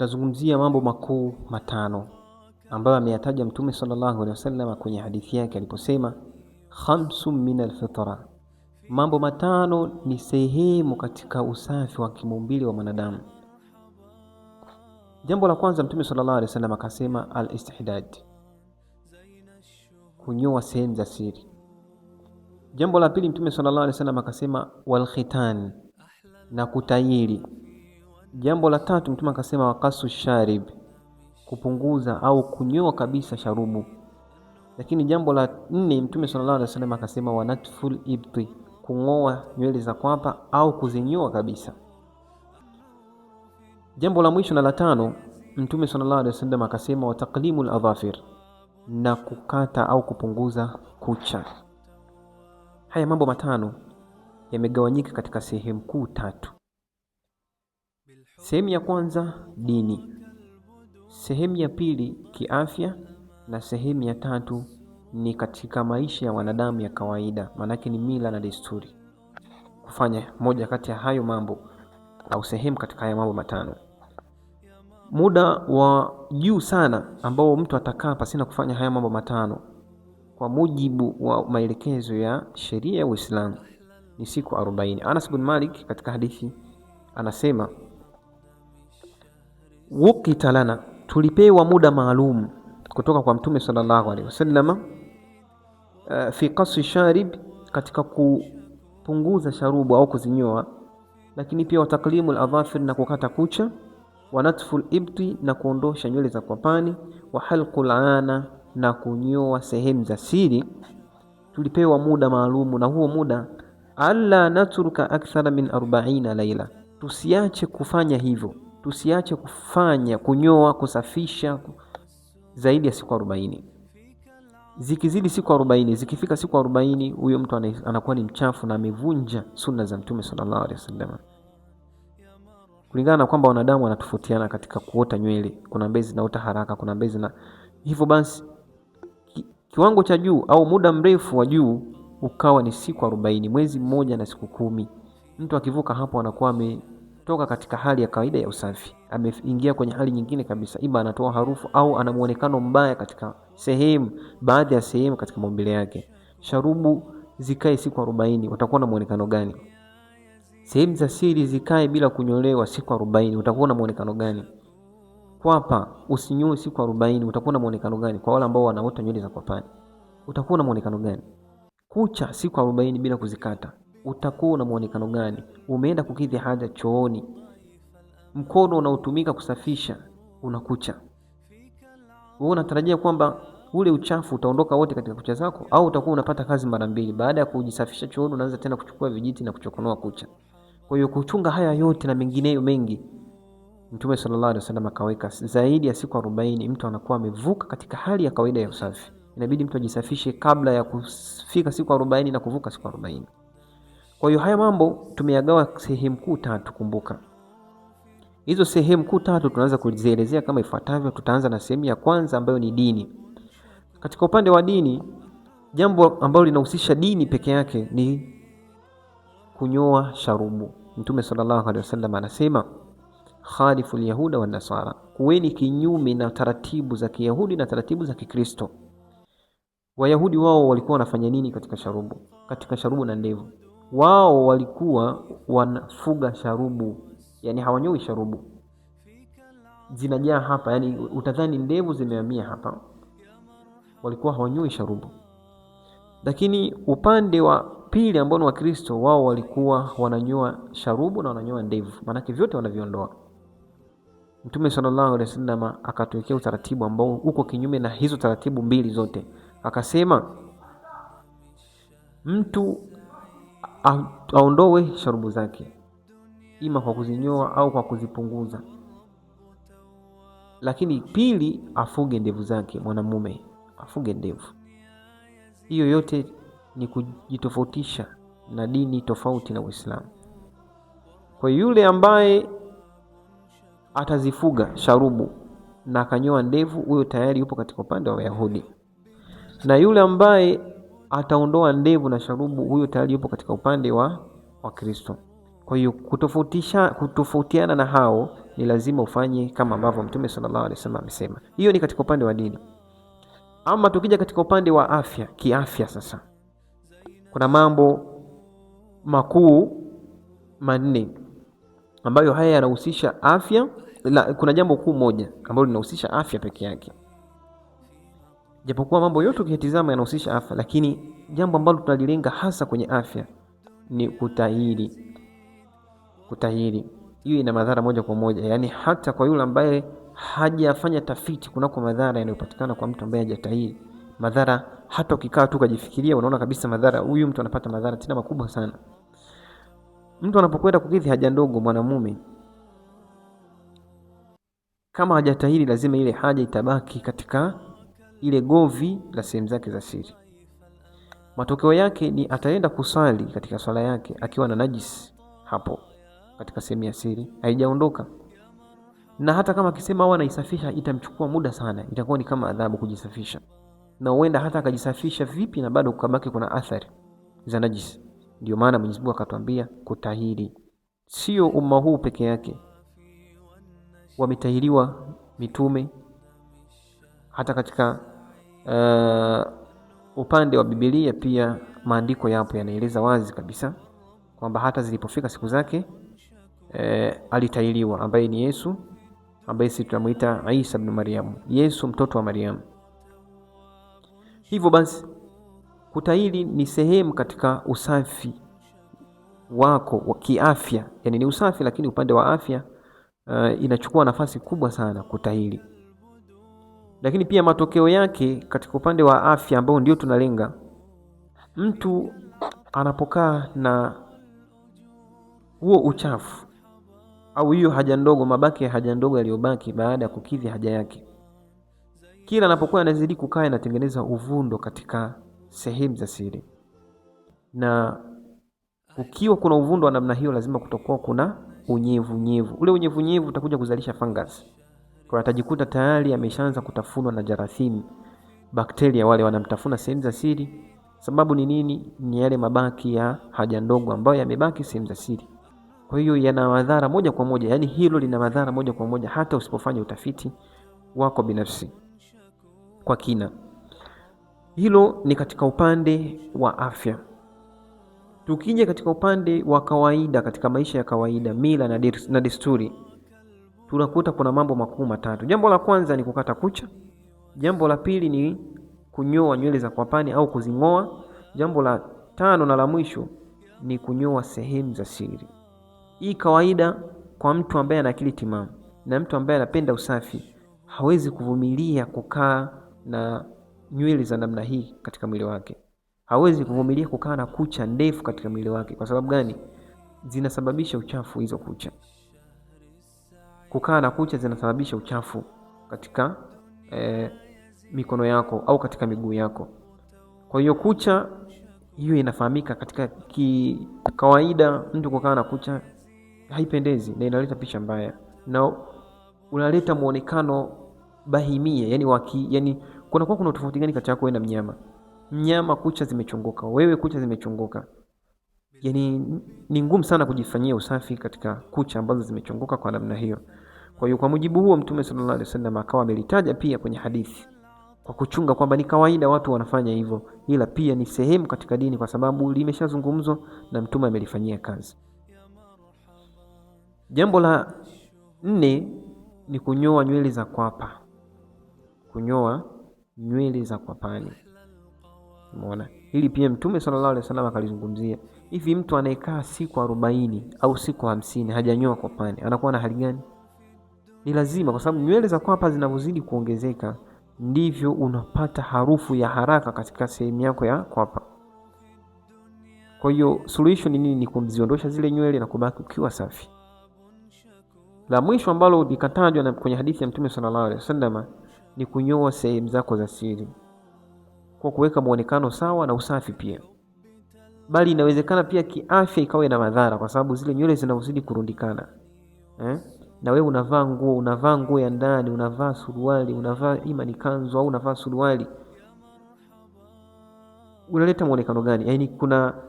tutazungumzia mambo makuu matano ambayo ameyataja Mtume sallallahu alaihi wasallam kwenye hadithi yake aliposema khamsu min alfitra. Mambo matano ni sehemu katika usafi wa kimumbili wa mwanadamu. Jambo la kwanza, Mtume sallallahu alaihi wasallam akasema al-istihdad, kunyoa sehemu za siri. Jambo la pili, Mtume sallallahu alaihi wasallam akasema wal khitan, na kutayiri. Jambo la tatu, Mtume akasema waqasu sharib, kupunguza au kunyoa kabisa sharubu. Lakini jambo la nne, Mtume sallallahu alaihi wasallam akasema wanatful ibti, kungoa nywele za kwapa au kuzinyoa kabisa. Jambo la mwisho na la tano, Mtume sallallahu alaihi wasallam akasema wataqlimul adhafir, na kukata au kupunguza kucha. Haya mambo matano yamegawanyika katika sehemu kuu tatu. Sehemu ya kwanza dini, sehemu ya pili kiafya, na sehemu ya tatu ni katika maisha ya wanadamu ya kawaida, maanake ni mila na desturi, kufanya moja kati ya hayo mambo au sehemu katika haya mambo matano. Muda wa juu sana ambao mtu atakaa pasina kufanya haya mambo matano kwa mujibu wa maelekezo ya sheria ya Uislamu ni siku 40. Anas bin Malik katika hadithi anasema wukita lana, tulipewa muda maalum kutoka kwa Mtume sallallahu alaihi wasallam fi qasi sharib, katika kupunguza sharubu au kuzinyoa, lakini pia wataklimul adhafir, na kukata kucha, wanatful ibti, na kuondosha nywele za kwapani, wa halqul ana, na kunyoa sehemu za siri. Tulipewa muda maalumu, na huo muda alla natruka akthara min 40 laila, tusiache kufanya hivyo, tusiache kufanya kunyoa, kusafisha zaidi ya siku 40. Zikizidi siku 40, zikifika siku 40, huyo mtu anakuwa ni mchafu na amevunja sunna za Mtume sallallahu alaihi wasallam. Kulingana na kwamba wanadamu wanatofautiana katika kuota nywele, kuna ambaye zinaota haraka, kuna ambaye zina hivyo. Basi kiwango cha juu au muda mrefu wa juu ukawa ni siku 40, mwezi mmoja na siku 10. Mtu akivuka hapo anakuwa ametoka katika hali ya kawaida ya usafi, ameingia kwenye hali nyingine kabisa, ima anatoa harufu au ana muonekano mbaya katika sehemu, baadhi ya sehemu katika maumbile yake. Sharubu zikae siku 40, utakuwa na muonekano gani? Sehemu za siri zikae bila kunyolewa siku 40, utakuwa na muonekano gani? Kwapa usinyoe siku 40, utakuwa na muonekano gani? Kwa wale ambao wanaota nywele za kwapani, utakuwa na muonekano gani? Kucha siku 40 bila kuzikata, utakuwa na muonekano gani? Umeenda kukidhi haja chooni, mkono unaotumika kusafisha unakucha, wewe unatarajia kwamba ule uchafu utaondoka wote katika kucha zako, au utakuwa unapata kazi mara mbili? Baada ya kujisafisha chooni unaanza tena kuchukua vijiti na kuchokonoa kucha. Kwa hiyo kuchunga haya yote na mengineyo mengi, Mtume sallallahu alaihi wasallam akaweka zaidi ya siku 40, mtu anakuwa amevuka katika hali ya kawaida ya usafi. Inabidi mtu ajisafishe kabla ya kufika siku 40 na kuvuka siku 40. Kwa hiyo haya mambo tumeyagawa sehemu kuu tatu. Kumbuka hizo sehemu kuu tatu tunaanza kuzielezea kama ifuatavyo. Tutaanza na sehemu ya kwanza ambayo ni dini. Katika upande wa dini, jambo ambalo linahusisha dini peke yake ni kunyoa sharubu. Mtume sallallahu alaihi wasallam anasema khalifu al-yahuda wa nasara, kuweni kinyume na taratibu za Kiyahudi na taratibu za Kikristo. Wayahudi wao walikuwa wanafanya nini katika sharubu? Katika sharubu na ndevu, wao walikuwa wanafuga sharubu, yani hawanyoi sharubu, zinajaa hapa, yani utadhani ndevu zimehamia hapa. Walikuwa hawanyoi sharubu. Lakini upande wa pili ambao ni wa Kristo, wao walikuwa wananyoa sharubu na wananyoa ndevu, maana vyote wanaviondoa. Mtume sallallahu alaihi wasallam akatuwekea utaratibu ambao uko kinyume na hizo taratibu mbili zote. Akasema mtu aondoe sharubu zake, ima kwa kuzinyoa au kwa kuzipunguza. Lakini pili, afuge ndevu zake, mwanamume afuge ndevu. Hiyo yote ni kujitofautisha na dini tofauti na Uislamu. Kwa yule ambaye atazifuga sharubu na akanyoa ndevu, huyo tayari yupo katika upande wa Wayahudi. Na yule ambaye ataondoa ndevu na sharubu, huyo tayari yupo katika upande wa Kristo. Kwa hiyo kutofautiana na hao ni lazima ufanye kama ambavyo Mtume sallallahu alaihi wasallam amesema. Hiyo ni katika upande wa dini. Ama tukija katika upande wa afya, kiafya sasa, kuna mambo makuu manne ambayo haya yanahusisha afya. Kuna jambo kuu moja ambalo linahusisha afya peke yake, japokuwa mambo yote ukitizama yanahusisha afya, lakini jambo ambalo tunalilenga hasa kwenye afya ni kutahiri. Kutahiri hiyo ina madhara moja kwa moja, yani hata kwa yule ambaye hajafanya tafiti kunako madhara yanayopatikana kwa mtu ambaye hajatahiri. Madhara hata ukikaa tu kujifikiria unaona kabisa madhara, huyu mtu anapata madhara tena makubwa sana. Mtu anapokwenda kukidhi haja ndogo, mwanamume kama hajatahiri, lazima ile haja itabaki katika ile govi la sehemu zake za siri. Matokeo yake ni ataenda kusali katika swala yake akiwa na najisi hapo katika sehemu ya siri, haijaondoka. Na hata kama akisema au anaisafisha, itamchukua muda sana, itakuwa ni kama adhabu kujisafisha. Na huenda hata akajisafisha vipi na bado kukabaki kuna athari za najisi. Ndio maana Mwenyezi Mungu akatuambia kutahiri. Sio umma huu peke yake, wametahiriwa mitume. Hata katika upande wa Biblia pia maandiko yapo yanaeleza wazi kabisa kwamba hata zilipofika siku zake alitahiriwa, ambaye ni Yesu, ambaye sisi tunamuita Isa ibn Maryam, Yesu mtoto wa Maryam. Hivyo basi kutahiri ni sehemu katika usafi wako wa kiafya, yani ni usafi, lakini upande wa afya inachukua nafasi kubwa sana kutahiri. Lakini pia matokeo yake katika upande wa afya ambao ndio tunalenga, mtu anapokaa na huo uchafu au hiyo haja ndogo, mabaki ya haja ndogo yaliyobaki baada ya kukidhi haja yake, kila anapokuwa anazidi kukaa inatengeneza uvundo katika sehemu za siri. Na ukiwa kuna uvundo wa namna hiyo, lazima kutakuwa kuna unyevunyevu. Ule unyevunyevu utakuja kuzalisha fungus. Kwa atajikuta tayari ameshaanza kutafunwa na jarathimi, bakteria wale wanamtafuna sehemu za siri. Sababu ni nini? Ni yale mabaki ya haja ndogo ambayo yamebaki sehemu za siri. Kwa hiyo yana madhara moja kwa moja, yani hilo lina madhara moja kwa moja hata usipofanya utafiti wako binafsi kwa kina. Hilo ni katika upande wa afya. Tukija katika upande wa kawaida, katika maisha ya kawaida, mila na desturi, tunakuta kuna mambo makuu matatu. Jambo la kwanza ni kukata kucha. Jambo la pili ni kunyoa nywele za kwapani au kuzing'oa. Jambo la tano na la mwisho ni kunyoa sehemu za siri. Hii kawaida kwa mtu ambaye ana akili timamu na mtu ambaye anapenda usafi hawezi kuvumilia kukaa na nywele za namna hii katika mwili wake. Hawezi kuvumilia kukaa na kucha ndefu katika mwili wake. Kwa sababu gani? Zinasababisha uchafu hizo kucha. Kukaa na kucha zinasababisha uchafu katika mikono yako au katika miguu yako. Kwa hiyo kucha hiyo inafahamika katika kawaida, mtu kukaa na kucha haipendezi na inaleta picha mbaya na unaleta muonekano bahimia, yani kuna tofauti gani kati yako wewe na mnyama? Mnyama kucha zimechongoka, wewe kucha zimechongoka. Yani ni ngumu sana kujifanyia usafi katika kucha ambazo zimechongoka kwa namna hiyo. Kwa hiyo kwa mujibu huo Mtume sallallahu alaihi wasallam akawa amelitaja pia kwenye hadithi kwa kuchunga kwamba ni kawaida watu wanafanya hivyo, ila pia ni sehemu katika dini kwa sababu limeshazungumzwa na Mtume amelifanyia kazi. Jambo la 4 ni kunyoa nywele za kwapa. Kunyoa nywele za kwapani. Umeona? Hili pia Mtume sallallahu alaihi wasallam akalizungumzia. Hivi mtu anayekaa siku 40 au siku 50 hajanyoa kwapani anakuwa na hali gani? Ni lazima, kwa sababu nywele za kwapa zinavozidi kuongezeka ndivyo unapata harufu ya haraka katika sehemu yako ya kwapa. Kwa hiyo solution ni nini? Ni kumziondosha zile nywele na kubaki ukiwa safi. La mwisho ambalo likatajwa kwenye hadithi ya Mtume sallallahu alaihi wasallam ni kunyoa sehemu zako za siri kwa kuweka muonekano sawa na usafi pia. Bali inawezekana pia kiafya ikawa na madhara kwa sababu zile nywele zinazidi kurundikana. Na wewe unavaa nguo ya ndani, unavaa suruali, unavaa imani kanzu au unavaa suruali, unaleta muonekano gani? Yani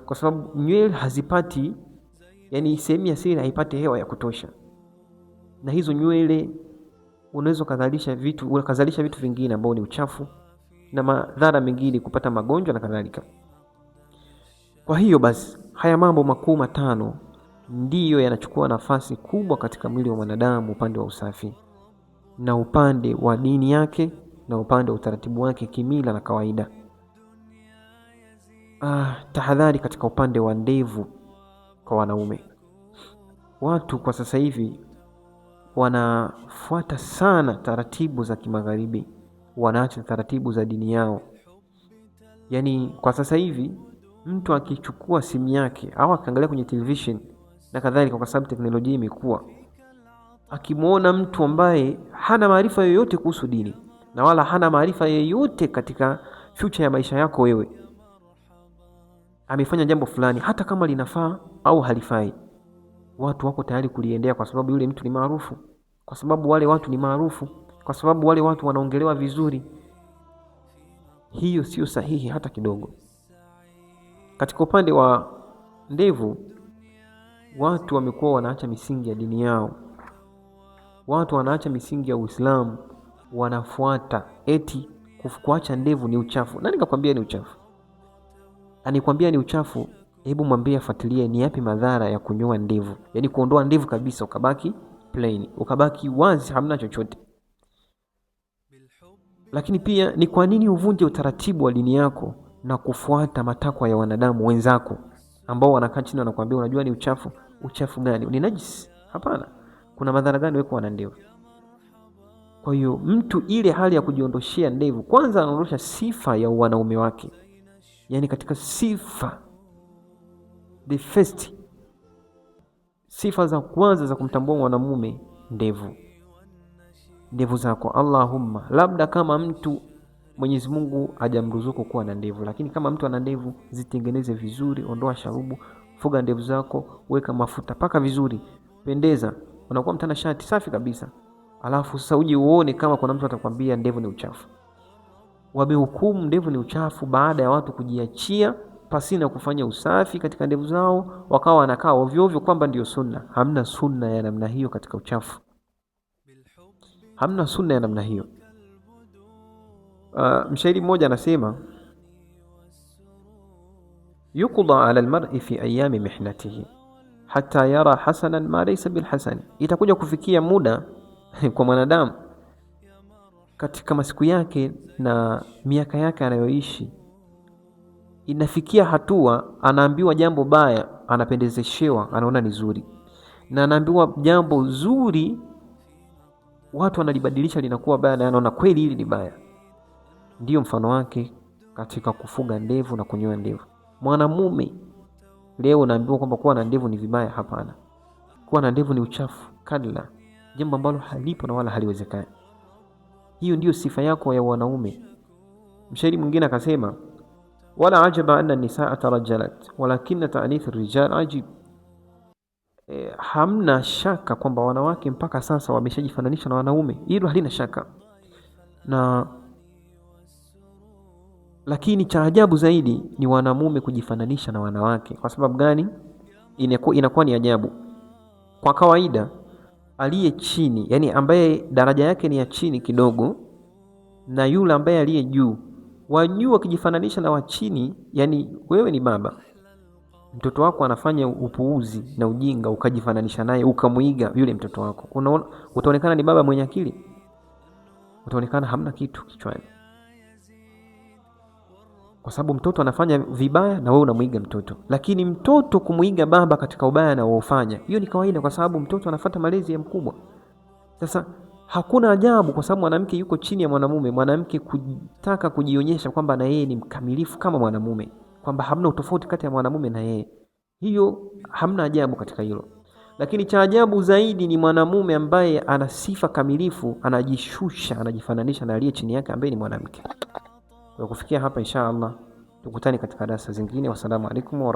kwa sababu nywele hazipati, yani sehemu ya siri haipati hewa ya kutosha. na hizo nywele unaweza ukazalisha vitu vingine ambao ni uchafu na madhara mengine, kupata magonjwa na kadhalika. Kwa hiyo basi haya mambo makuu matano ndiyo yanachukua nafasi kubwa katika mwili wa mwanadamu, upande wa usafi na upande wa dini yake na upande wa utaratibu wake kimila na kawaida. Tahadhari katika upande wa ndevu kwa wanaume. Watu kwa sasa hivi wanafuata sana taratibu za kimagharibi, wanaacha taratibu za dini yao. Yaani kwa sasa hivi mtu akichukua simu yake au akaangalia kwenye television na kadhalika, kwa sababu teknolojia imekuwa, akimwona mtu ambaye hana maarifa yoyote kuhusu dini na wala hana maarifa yoyote katika future ya maisha yako wewe, amefanya jambo fulani, hata kama linafaa au halifai, watu wako tayari kuliendea, kwa sababu yule mtu ni maarufu, kwa sababu wale watu ni maarufu, kwa sababu wale watu wanaongelewa vizuri. Hiyo sio sahihi hata kidogo. Katika upande wa ndevu, watu wamekuwa wanaacha misingi ya dini yao, watu wanaacha misingi ya Uislamu, wanafuata eti kuacha ndevu ni uchafu. Nani kakwambia ni uchafu? Anikwambia ni uchafu, hebu mwambie afuatilie ni yapi madhara ya kunyoa ndevu, yaani kuondoa ndevu kabisa ukabaki plain, ukabaki wazi, hamna chochote. Lakini pia ni kwa nini uvunje utaratibu wa dini yako na kufuata matakwa ya wanadamu wenzako ambao wanakaa chini wanakuambia unajua ni uchafu? Uchafu gani? Ni najisi? Hapana. Kuna madhara gani wewe kuwa na ndevu? Kwa hiyo mtu ile hali ya kujiondoshea ndevu, kwanza anaondosha sifa ya wanaume wake. Yaani katika sifa, the first sifa za kwanza za kumtambua mwanamume, ndevu zako. Allahumma, labda kama mtu Mwenyezi Mungu hajamruzuku kuwa na ndevu, lakini kama mtu ana ndevu, zitengeneze vizuri, ondoa sharubu, fuga ndevu zako, weka mafuta, paka vizuri, pendeza, unakuwa mtanashati safi kabisa. Alafu sasa uje uone kama kuna mtu atakwambia ndevu ni uchafu. Wamehukumu ndevu ni uchafu baada ya watu kujiachia pasina kufanya usafi katika ndevu zao, wakawa wanakaa ovyo ovyo kwamba ndio sunna. Hamna sunna ya namna hiyo katika uchafu, hamna sunna ya namna hiyo. Mshairi mmoja anasema, yuqda ala almar'i fi ayami mihnatihi hatta yara hasanan ma laysa bilhasan. Itakuja kufikia muda kwa mwanadamu katika masiku yake na miaka yake anayoishi, inafikia hatua anaambiwa jambo baya anapendezeshewa, anaona ni zuri, na anaambiwa jambo zuri watu wanalibadilisha linakuwa baya, na anaona kweli hili ni baya. Ndiyo mfano wake katika kufuga ndevu na kunyoa ndevu. Mwanamume leo unaambiwa kwamba kuwa na ndevu ni vibaya. Hapana, kuwa na ndevu ni uchafu, kadla, jambo ambalo halipo na wala haliwezekani. Hiyo ndiyo sifa yako ya wanaume. Mshairi mwingine akasema, wala ajaba anna nisaa tarajalat walakinna ta'nith ar-rijal ajib. Hamna shaka kwamba wanawake mpaka sasa wameshajifananisha na wanaume, hilo halina shaka. Lakini cha ajabu zaidi ni wanamume kujifananisha na wanawake. Kwa sababu gani inakuwa ni ajabu? Kwa kawaida aliye chini, yani ambaye daraja yake ni ya chini kidogo, na yule ambaye aliye juu, wajua wakijifananisha na wa chini, yani wewe ni baba, mtoto wako anafanya upuuzi na ujinga, ukajifananisha naye, ukamuiga yule mtoto wako, utaonekana ni baba mwenye akili? Utaonekana hamna kitu kichwani, kwa sababu mtoto anafanya vibaya na wewe unamuiga mtoto. Lakini mtoto kumuiga baba katika ubaya na uofanya, hiyo ni kawaida, kwa sababu mtoto anafuata malezi ya mkubwa. Sasa hakuna ajabu kwa sababu mwanamke yuko chini ya mwanamume, mwanamke kutaka kujionyesha kwamba na yeye ni mkamilifu kama mwanamume, kwamba hamna utofauti kati ya mwanamume na yeye. Hiyo hamna ajabu katika hilo. Lakini cha ajabu zaidi ni mwanamume ambaye ana sifa kamilifu, anajishusha, anajifananisha na aliye chini yake ambaye ni mwanamke. Kwa kufikia hapa insha Allah tukutane katika darasa zingine. Wassalamu alaikum wa